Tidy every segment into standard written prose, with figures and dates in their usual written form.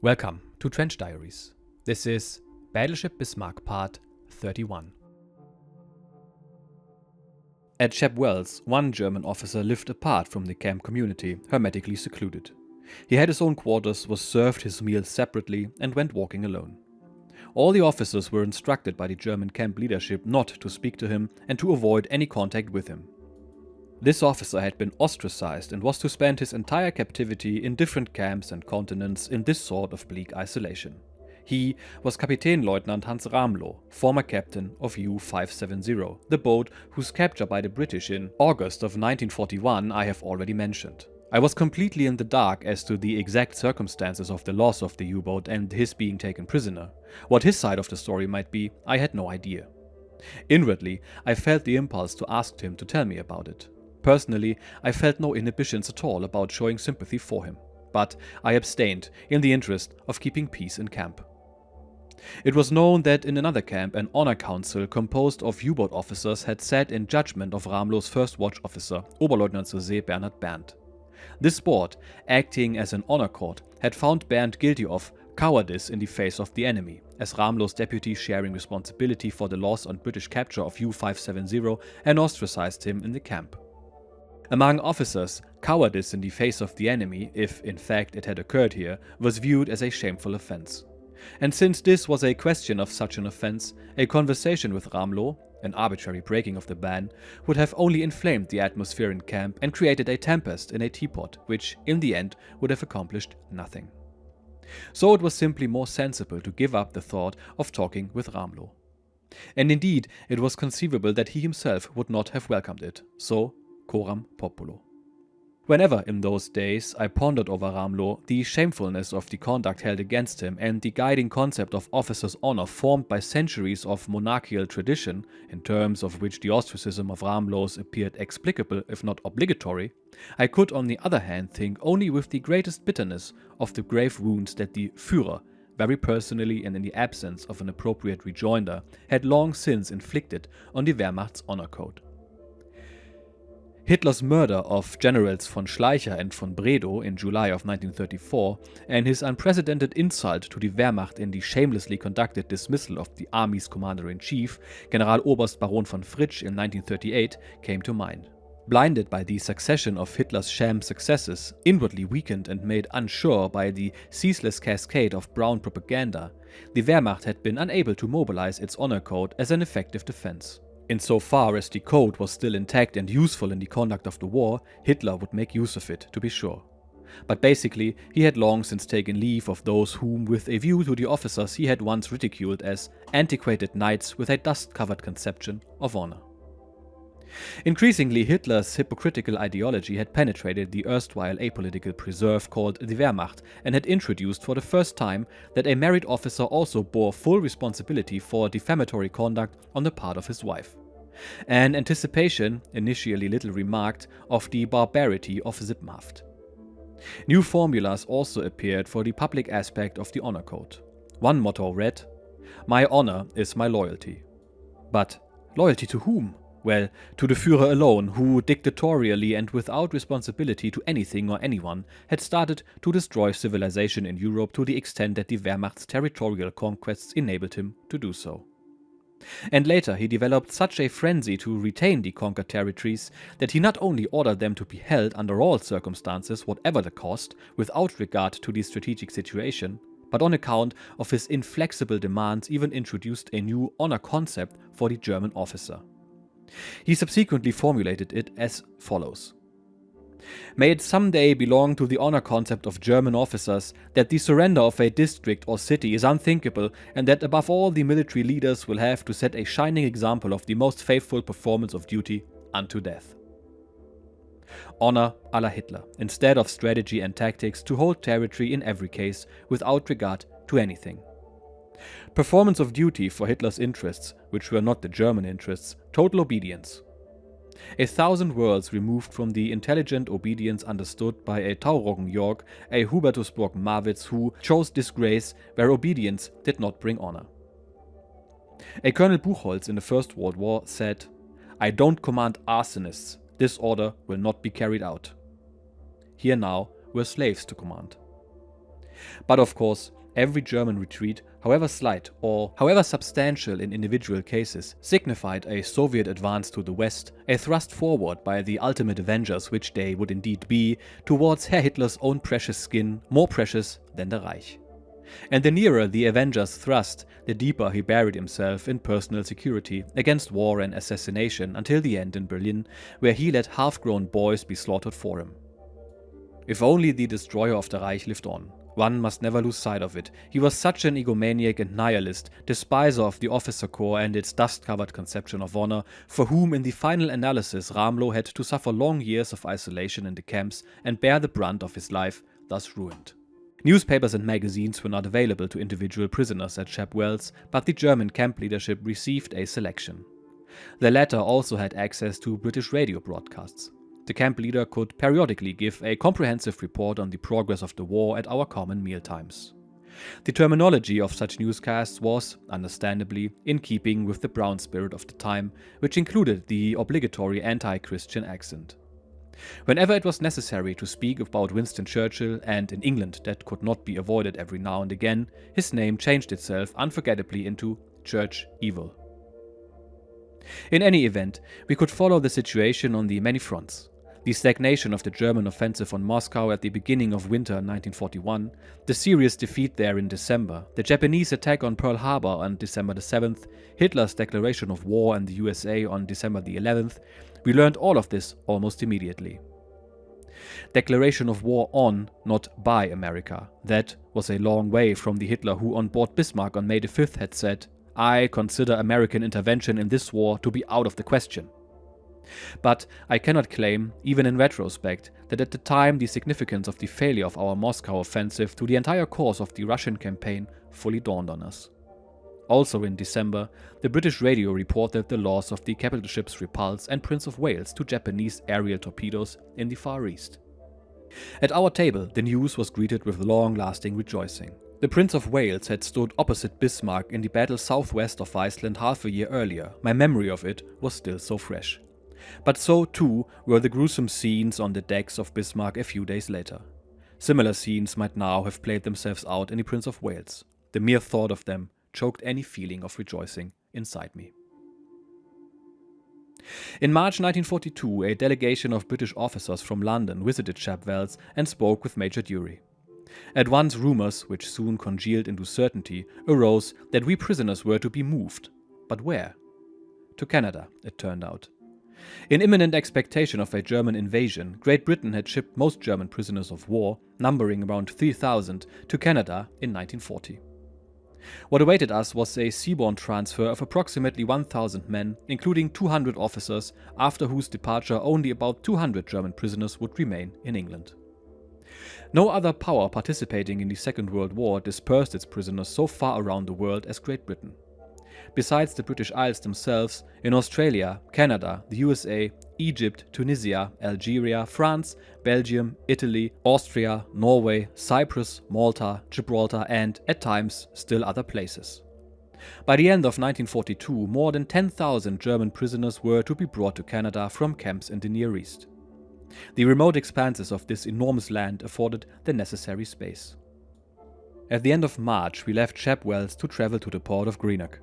Welcome to Trench Diaries. This is Battleship Bismarck Part 31. At Shap Wells, one German officer lived apart from the camp community, hermetically secluded. He had his own quarters, was served his meals separately, and went walking alone. All the officers were instructed by the German camp leadership not to speak to him and to avoid any contact with him. This officer had been ostracized and was to spend his entire captivity in different camps and continents in this sort of bleak isolation. He was Kapitänleutnant Hans Rahmlow, former captain of U-570, the boat whose capture by the British in August of 1941 I have already mentioned. I was completely in the dark as to the exact circumstances of the loss of the U-boat and his being taken prisoner. What his side of the story might be, I had no idea. Inwardly, I felt the impulse to ask him to tell me about it. Personally, I felt no inhibitions at all about showing sympathy for him, but I abstained in the interest of keeping peace in camp. It was known that in another camp an honor council composed of U-boat officers had sat in judgment of Rahmlow's first watch officer, Oberleutnant zur See Bernhard Berndt. This board, acting as an honor court, had found Berndt guilty of cowardice in the face of the enemy, as Rahmlow's deputy sharing responsibility for the loss and British capture of U-570 and ostracized him in the camp. Among officers, cowardice in the face of the enemy, if in fact it had occurred here, was viewed as a shameful offense. And since this was a question of such an offense, a conversation with Rahmlow, an arbitrary breaking of the ban, would have only inflamed the atmosphere in camp and created a tempest in a teapot, which in the end would have accomplished nothing. So it was simply more sensible to give up the thought of talking with Rahmlow. And indeed, it was conceivable that he himself would not have welcomed it, so coram populo. Whenever in those days I pondered over Rahmlow, the shamefulness of the conduct held against him and the guiding concept of officer's honor formed by centuries of monarchical tradition, in terms of which the ostracism of Rahmlow's appeared explicable if not obligatory, I could on the other hand think only with the greatest bitterness of the grave wounds that the Führer, very personally and in the absence of an appropriate rejoinder, had long since inflicted on the Wehrmacht's honor code. Hitler's murder of Generals von Schleicher and von Bredow in July of 1934 and his unprecedented insult to the Wehrmacht in the shamelessly conducted dismissal of the army's commander-in-chief, Generaloberst Baron von Fritsch in 1938, came to mind. Blinded by the succession of Hitler's sham successes, inwardly weakened and made unsure by the ceaseless cascade of brown propaganda, the Wehrmacht had been unable to mobilize its honor code as an effective defense. Insofar as the code was still intact and useful in the conduct of the war, Hitler would make use of it, to be sure. But basically, he had long since taken leave of those whom, with a view to the officers he had once ridiculed as antiquated knights with a dust-covered conception of honor. Increasingly, Hitler's hypocritical ideology had penetrated the erstwhile apolitical preserve called the Wehrmacht and had introduced for the first time that a married officer also bore full responsibility for defamatory conduct on the part of his wife. An anticipation, initially little remarked, of the barbarity of Sippenhaft. New formulas also appeared for the public aspect of the honor code. One motto read, "My honor is my loyalty." But loyalty to whom? Well, to the Führer alone, who dictatorially and without responsibility to anything or anyone had started to destroy civilization in Europe to the extent that the Wehrmacht's territorial conquests enabled him to do so. And later he developed such a frenzy to retain the conquered territories that he not only ordered them to be held under all circumstances, whatever the cost, without regard to the strategic situation, but on account of his inflexible demands even introduced a new honor concept for the German officer. He subsequently formulated it as follows. May it someday belong to the honor concept of German officers that the surrender of a district or city is unthinkable and that above all the military leaders will have to set a shining example of the most faithful performance of duty unto death. Honor à la Hitler, instead of strategy and tactics to hold territory in every case without regard to anything. Performance of duty for Hitler's interests, which were not the German interests, total obedience. 1,000 worlds removed from the intelligent obedience understood by a Tauroggen York, a Hubertusburg Marwitz who chose disgrace where obedience did not bring honor. A Colonel Buchholz in the First World War said, "I don't command arsonists, this order will not be carried out." Here now were slaves to command. But of course, every German retreat, however slight or however substantial in individual cases, signified a Soviet advance to the west, a thrust forward by the ultimate avengers, which they would indeed be, towards Herr Hitler's own precious skin, more precious than the Reich. And the nearer the avengers thrust, the deeper he buried himself in personal security against war and assassination until the end in Berlin, where he let half-grown boys be slaughtered for him. If only the destroyer of the Reich lived on. One must never lose sight of it. He was such an egomaniac and nihilist, despiser of the officer corps and its dust-covered conception of honor, for whom in the final analysis Rahmlow had to suffer long years of isolation in the camps and bear the brunt of his life, thus ruined. Newspapers and magazines were not available to individual prisoners at Shap Wells, but the German camp leadership received a selection. The latter also had access to British radio broadcasts. The camp leader could periodically give a comprehensive report on the progress of the war at our common mealtimes. The terminology of such newscasts was, understandably, in keeping with the brown spirit of the time, which included the obligatory anti-Christian accent. Whenever it was necessary to speak about Winston Churchill, and in England that could not be avoided every now and again, his name changed itself unforgettably into Church Evil. In any event, we could follow the situation on the many fronts. The stagnation of the German offensive on Moscow at the beginning of winter 1941, the serious defeat there in December, the Japanese attack on Pearl Harbor on December the 7th, Hitler's declaration of war in the USA on December the 11th, we learned all of this almost immediately. Declaration of war on, not by America. That was a long way from the Hitler who on board Bismarck on May the 5th had said, "I consider American intervention in this war to be out of the question." But I cannot claim, even in retrospect, that at the time the significance of the failure of our Moscow offensive to the entire course of the Russian campaign fully dawned on us. Also in December, the British radio reported the loss of the capital ships Repulse and Prince of Wales to Japanese aerial torpedoes in the Far East. At our table, the news was greeted with long-lasting rejoicing. The Prince of Wales had stood opposite Bismarck in the battle southwest of Iceland half a year earlier. My memory of it was still so fresh. But so too were the gruesome scenes on the decks of Bismarck a few days later. Similar scenes might now have played themselves out in the Prince of Wales. The mere thought of them choked any feeling of rejoicing inside me. In March 1942, a delegation of British officers from London visited Shap Wells and spoke with Major Dury. At once rumors, which soon congealed into certainty, arose that we prisoners were to be moved. But where? To Canada, it turned out. In imminent expectation of a German invasion, Great Britain had shipped most German prisoners of war, numbering around 3,000, to Canada in 1940. What awaited us was a seaborne transfer of approximately 1,000 men, including 200 officers, after whose departure only about 200 German prisoners would remain in England. No other power participating in the Second World War dispersed its prisoners so far around the world as Great Britain. Besides the British Isles themselves, in Australia, Canada, the USA, Egypt, Tunisia, Algeria, France, Belgium, Italy, Austria, Norway, Cyprus, Malta, Gibraltar and, at times, still other places. By the end of 1942, more than 10,000 German prisoners were to be brought to Canada from camps in the Near East. The remote expanses of this enormous land afforded the necessary space. At the end of March, we left Shap Wells to travel to the port of Greenock.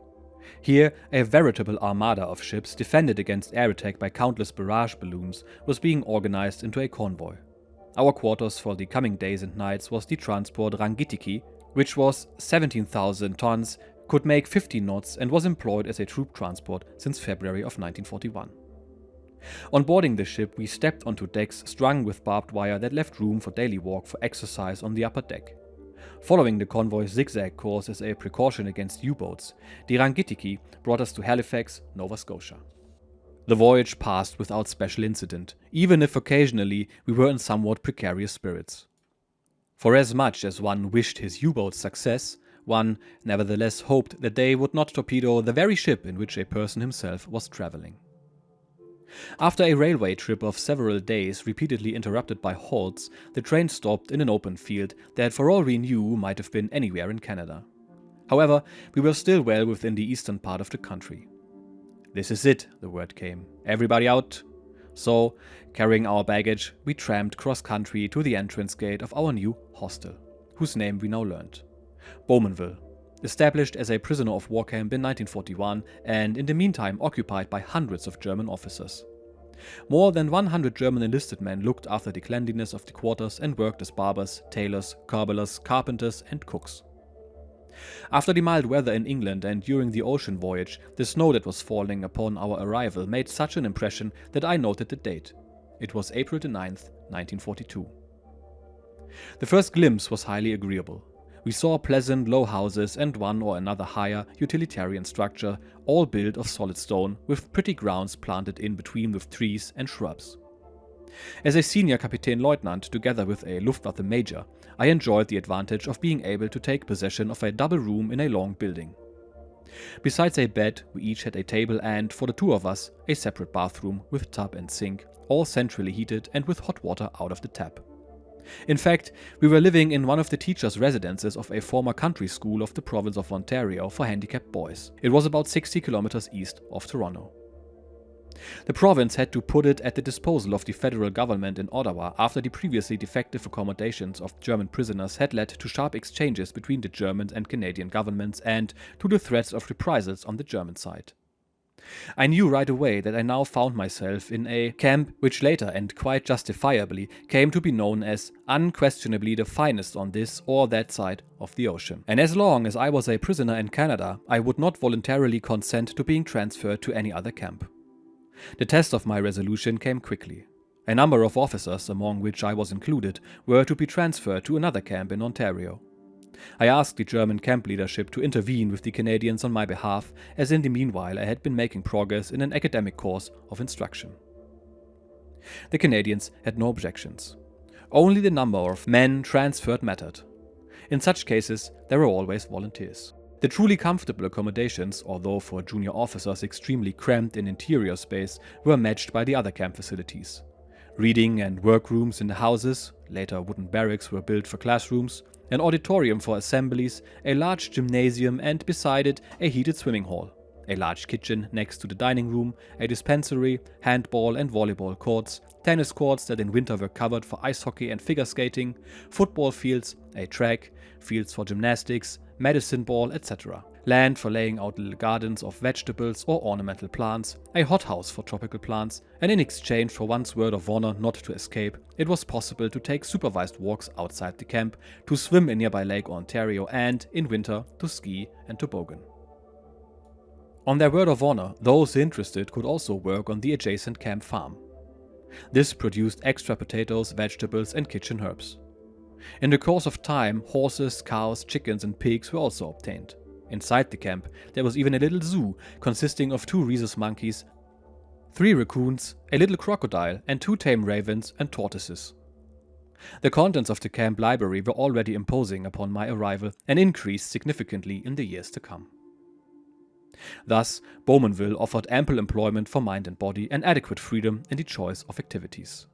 Here, a veritable armada of ships, defended against air attack by countless barrage balloons, was being organized into a convoy. Our quarters for the coming days and nights was the transport Rangitiki, which was 17,000 tons, could make 15 knots and was employed as a troop transport since February of 1941. On boarding the ship, we stepped onto decks strung with barbed wire that left room for daily walk for exercise on the upper deck. Following the convoy's zigzag course as a precaution against U-boats, the Rangitiki brought us to Halifax, Nova Scotia. The voyage passed without special incident, even if occasionally we were in somewhat precarious spirits. For as much as one wished his U-boat's success, one nevertheless hoped that they would not torpedo the very ship in which a person himself was traveling. After a railway trip of several days repeatedly interrupted by halts, the train stopped in an open field that for all we knew might have been anywhere in Canada. However, we were still well within the eastern part of the country. "This is it," the word came. "Everybody out." So, carrying our baggage, we tramped cross-country to the entrance gate of our new hostel. whose name we now learned. Bowmanville, established as a prisoner of war camp in 1941 and in the meantime occupied by hundreds of German officers. More than 100 German enlisted men looked after the cleanliness of the quarters and worked as barbers, tailors, cobblers, carpenters and cooks. After the mild weather in England and during the ocean voyage, the snow that was falling upon our arrival made such an impression that I noted the date. It was April 9th, 1942. The first glimpse was highly agreeable. We saw pleasant low houses and one or another higher utilitarian structure, all built of solid stone, with pretty grounds planted in between with trees and shrubs. As a senior Kapitänleutnant together with a Luftwaffe major, I enjoyed the advantage of being able to take possession of a double room in a long building. Besides a bed, we each had a table and, for the two of us, a separate bathroom with tub and sink, all centrally heated and with hot water out of the tap. In fact, we were living in one of the teachers' residences of a former country school of the province of Ontario for handicapped boys. It was about 60 kilometers east of Toronto. The province had to put it at the disposal of the federal government in Ottawa after the previously defective accommodations of German prisoners had led to sharp exchanges between the German and Canadian governments and to the threats of reprisals on the German side. I knew right away that I now found myself in a camp which later, and quite justifiably, came to be known as unquestionably the finest on this or that side of the ocean. And as long as I was a prisoner in Canada, I would not voluntarily consent to being transferred to any other camp. The test of my resolution came quickly. A number of officers, among which I was included, were to be transferred to another camp in Ontario. I asked the German camp leadership to intervene with the Canadians on my behalf, as in the meanwhile I had been making progress in an academic course of instruction. The Canadians had no objections. Only the number of men transferred mattered. In such cases, there were always volunteers. The truly comfortable accommodations, although for junior officers extremely cramped in interior space, were matched by the other camp facilities. Reading and workrooms in the houses, later wooden barracks were built for classrooms, an auditorium for assemblies, a large gymnasium and beside it a heated swimming hall, a large kitchen next to the dining room, a dispensary, handball and volleyball courts, tennis courts that in winter were covered for ice hockey and figure skating, football fields, a track, fields for gymnastics, medicine ball, etc. Land for laying out little gardens of vegetables or ornamental plants, a hothouse for tropical plants, and in exchange for one's word of honor not to escape, it was possible to take supervised walks outside the camp, to swim in nearby Lake Ontario and, in winter, to ski and toboggan. On their word of honor, those interested could also work on the adjacent camp farm. This produced extra potatoes, vegetables and kitchen herbs. In the course of time, horses, cows, chickens and pigs were also obtained. Inside the camp, there was even a little zoo consisting of 2 rhesus monkeys, 3 raccoons, a little crocodile, and 2 tame ravens and tortoises. The contents of the camp library were already imposing upon my arrival and increased significantly in the years to come. Thus, Bowmanville offered ample employment for mind and body and adequate freedom in the choice of activities.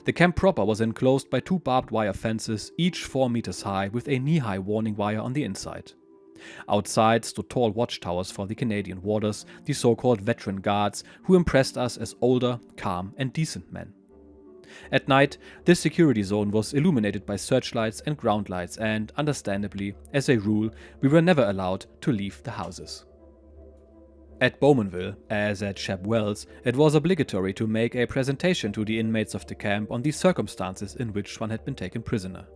The camp proper was enclosed by 2 barbed wire fences, each 4 meters high, with a knee-high warning wire on the inside. Outside stood tall watchtowers for the Canadian warders, the so-called veteran guards, who impressed us as older, calm and decent men. At night, this security zone was illuminated by searchlights and ground lights and, understandably, as a rule, we were never allowed to leave the houses. At Bowmanville, as at Shap, it was obligatory to make a presentation to the inmates of the camp on the circumstances in which one had been taken prisoner.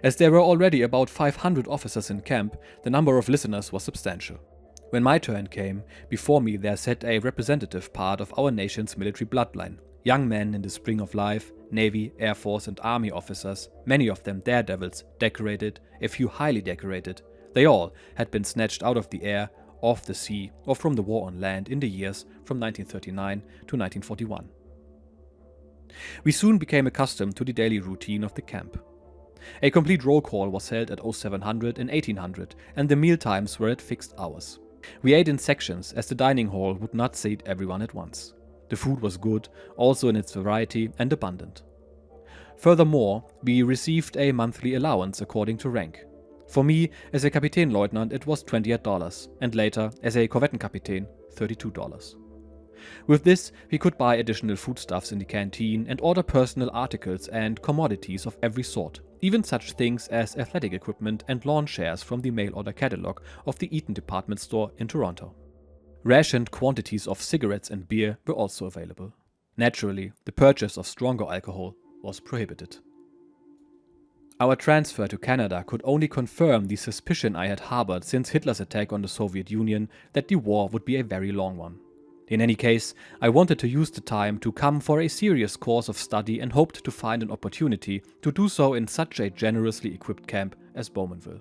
As there were already about 500 officers in camp, the number of listeners was substantial. When my turn came, before me there sat a representative part of our nation's military bloodline, young men in the spring of life, Navy, Air Force and Army officers, many of them daredevils, decorated, a few highly decorated. They all had been snatched out of the air, off the sea or from the war on land in the years from 1939 to 1941. We soon became accustomed to the daily routine of the camp. A complete roll call was held at 0700 and 1800, and the meal times were at fixed hours. We ate in sections, as the dining hall would not seat everyone at once. The food was good, also in its variety, and abundant. Furthermore, we received a monthly allowance according to rank. For me, as a Kapitänleutnant, it was $28, and later, as a Korvettenkapitän, $32. With this, he could buy additional foodstuffs in the canteen and order personal articles and commodities of every sort, even such things as athletic equipment and lawn chairs from the mail-order catalog of the Eaton department store in Toronto. Rationed quantities of cigarettes and beer were also available. Naturally, the purchase of stronger alcohol was prohibited. Our transfer to Canada could only confirm the suspicion I had harbored since Hitler's attack on the Soviet Union that the war would be a very long one. In any case, I wanted to use the time to come for a serious course of study and hoped to find an opportunity to do so in such a generously equipped camp as Bowmanville.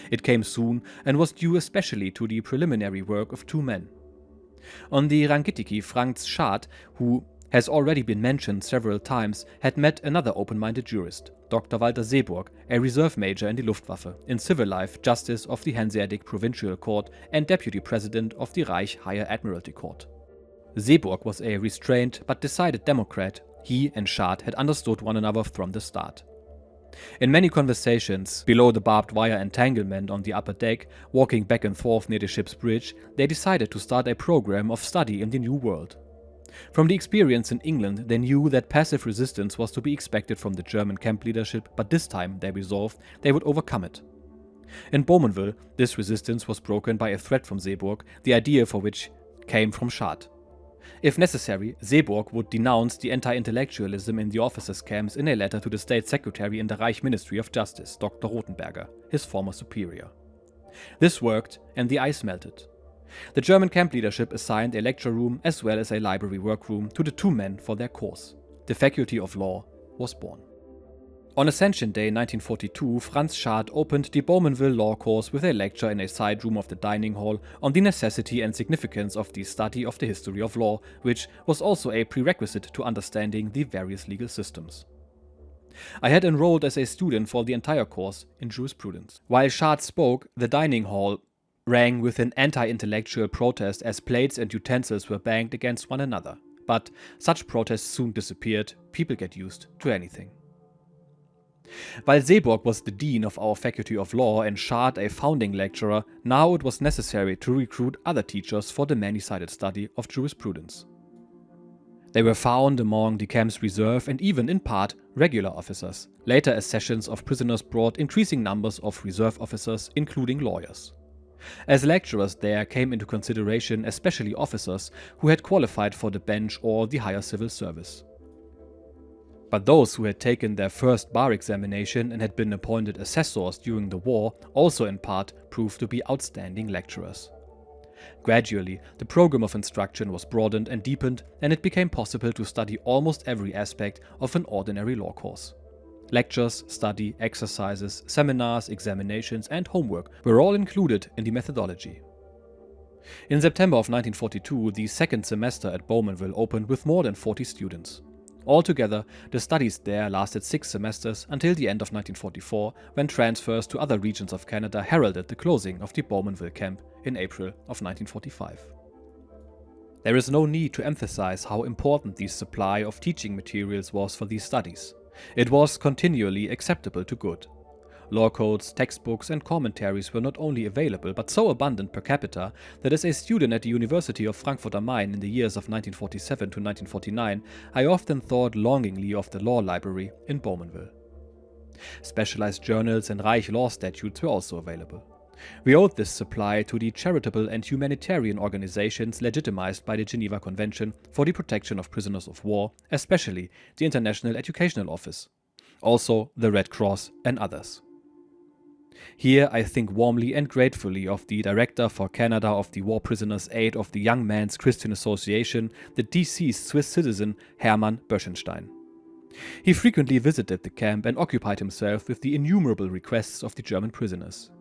It came soon and was due especially to the preliminary work of two men. On the Rangitiki, Franz Schad, who has already been mentioned several times, had met another open-minded jurist, Dr. Walter Seeburg, a reserve major in the Luftwaffe, in civil life Justice of the Hanseatic Provincial Court and Deputy President of the Reich Higher Admiralty Court. Seeburg was a restrained but decided Democrat. He and Schad had understood one another from the start. In many conversations below the barbed wire entanglement on the upper deck, walking back and forth near the ship's bridge, they decided to start a program of study in the New World. From the experience in England, they knew that passive resistance was to be expected from the German camp leadership, but this time they resolved they would overcome it. In Bowmanville, this resistance was broken by a threat from Seeburg, the idea for which came from Schad. If necessary, Seeburg would denounce the anti-intellectualism in the officers' camps in a letter to the State Secretary in the Reich Ministry of Justice, Dr. Rothenberger, his former superior. This worked, and the ice melted. The German camp leadership assigned a lecture room as well as a library workroom to the two men for their course. The Faculty of Law was born. On Ascension Day 1942, Franz Schad opened the Bowmanville Law course with a lecture in a side room of the dining hall on the necessity and significance of the study of the history of law, which was also a prerequisite to understanding the various legal systems. I had enrolled as a student for the entire course in jurisprudence. While Schad spoke, the dining hall rang with an anti-intellectual protest as plates and utensils were banged against one another. But such protests soon disappeared. People get used to anything. While Seeburg was the dean of our Faculty of Law and Schad a founding lecturer, now it was necessary to recruit other teachers for the many-sided study of jurisprudence. They were found among the camp's reserve and even, in part, regular officers. Later accessions of prisoners brought increasing numbers of reserve officers, including lawyers. As lecturers there came into consideration especially officers who had qualified for the bench or the higher civil service. But those who had taken their first bar examination and had been appointed assessors during the war also in part proved to be outstanding lecturers. Gradually, the program of instruction was broadened and deepened, and it became possible to study almost every aspect of an ordinary law course. Lectures, study, exercises, seminars, examinations, and homework were all included in the methodology. In September of 1942, the second semester at Bowmanville opened with more than 40 students. Altogether, the studies there lasted 6 semesters until the end of 1944, when transfers to other regions of Canada heralded the closing of the Bowmanville camp in April of 1945. There is no need to emphasize how important the supply of teaching materials was for these studies. It was continually acceptable to good. Law codes, textbooks, and commentaries were not only available but so abundant per capita that as a student at the University of Frankfurt am Main in the years of 1947 to 1949, I often thought longingly of the law library in Bowmanville. Specialized journals and Reich law statutes were also available. We owed this supply to the charitable and humanitarian organizations legitimized by the Geneva Convention for the protection of prisoners of war, especially the International Educational Office, also the Red Cross and others. Here I think warmly and gratefully of the Director for Canada of the War Prisoners' Aid of the Young Men's Christian Association, the deceased Swiss citizen Hermann Böschenstein. He frequently visited the camp and occupied himself with the innumerable requests of the German prisoners.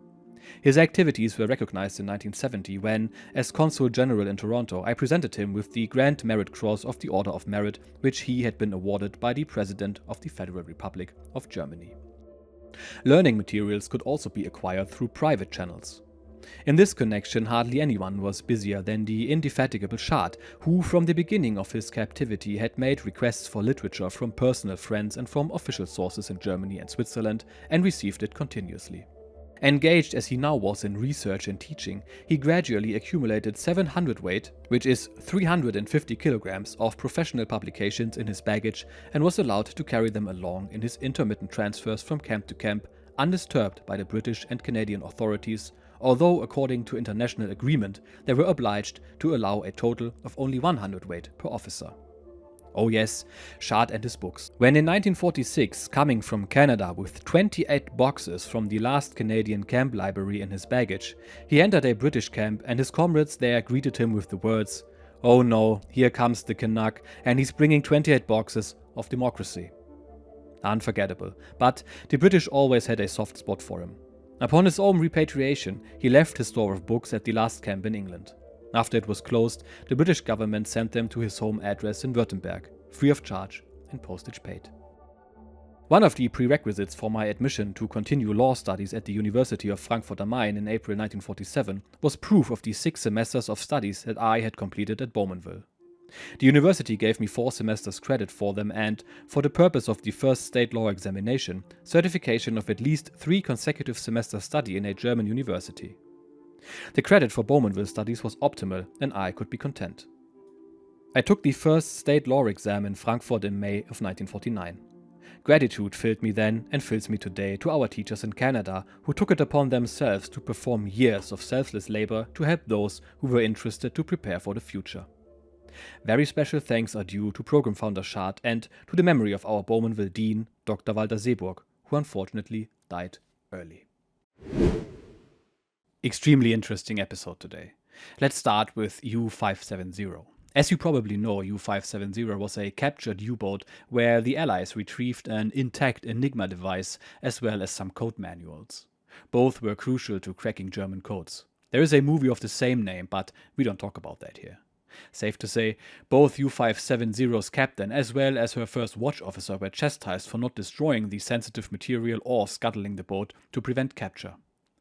His activities were recognized in 1970 when, as Consul General in Toronto, I presented him with the Grand Merit Cross of the Order of Merit, which he had been awarded by the President of the Federal Republic of Germany. Learning materials could also be acquired through private channels. In this connection, hardly anyone was busier than the indefatigable Schad, who from the beginning of his captivity had made requests for literature from personal friends and from official sources in Germany and Switzerland, and received it continuously. Engaged as he now was in research and teaching, he gradually accumulated 700 weight, which is 350 kilograms, of professional publications in his baggage and was allowed to carry them along in his intermittent transfers from camp to camp, undisturbed by the British and Canadian authorities, although according to international agreement they were obliged to allow a total of only 100 weight per officer. Oh yes, Shap and his books. When in 1946, coming from Canada with 28 boxes from the last Canadian camp library in his baggage, he entered a British camp and his comrades there greeted him with the words, "Oh no, here comes the Canuck and he's bringing 28 boxes of democracy." Unforgettable, but the British always had a soft spot for him. Upon his own repatriation, he left his store of books at the last camp in England. After it was closed, the British government sent them to his home address in Württemberg, free of charge and postage paid. One of the prerequisites for my admission to continue law studies at the University of Frankfurt am Main in April 1947 was proof of the 6 semesters of studies that I had completed at Bowmanville. The university gave me 4 semesters credit for them and, for the purpose of the first state law examination, certification of at least 3 consecutive semesters study in a German university. The credit for Bowmanville studies was optimal and I could be content. I took the first state law exam in Frankfurt in May of 1949. Gratitude filled me then and fills me today to our teachers in Canada who took it upon themselves to perform years of selfless labor to help those who were interested to prepare for the future. Very special thanks are due to program founder Shap and to the memory of our Bowmanville Dean, Dr. Walter Seeburg, who unfortunately died early. Extremely interesting episode today. Let's start with U-570. As you probably know, U-570 was a captured U-boat where the Allies retrieved an intact Enigma device as well as some code manuals. Both were crucial to cracking German codes. There is a movie of the same name, but we don't talk about that here. Safe to say, both U-570's captain as well as her first watch officer were chastised for not destroying the sensitive material or scuttling the boat to prevent capture.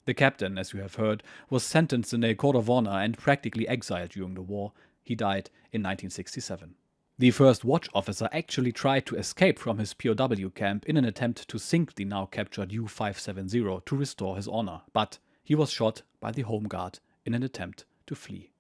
The captain, as you have heard, was sentenced in a court of honor and practically exiled during the war. He died in 1967. The first watch officer actually tried to escape from his POW camp in an attempt to sink the now captured U-570 to restore his honor, but he was shot by the Home Guard in an attempt to flee.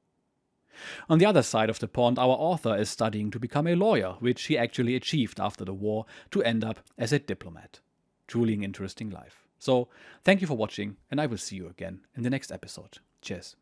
On the other side of the pond, our author is studying to become a lawyer, which he actually achieved after the war to end up as a diplomat. Truly an interesting life. So, thank you for watching, and I will see you again in the next episode. Cheers.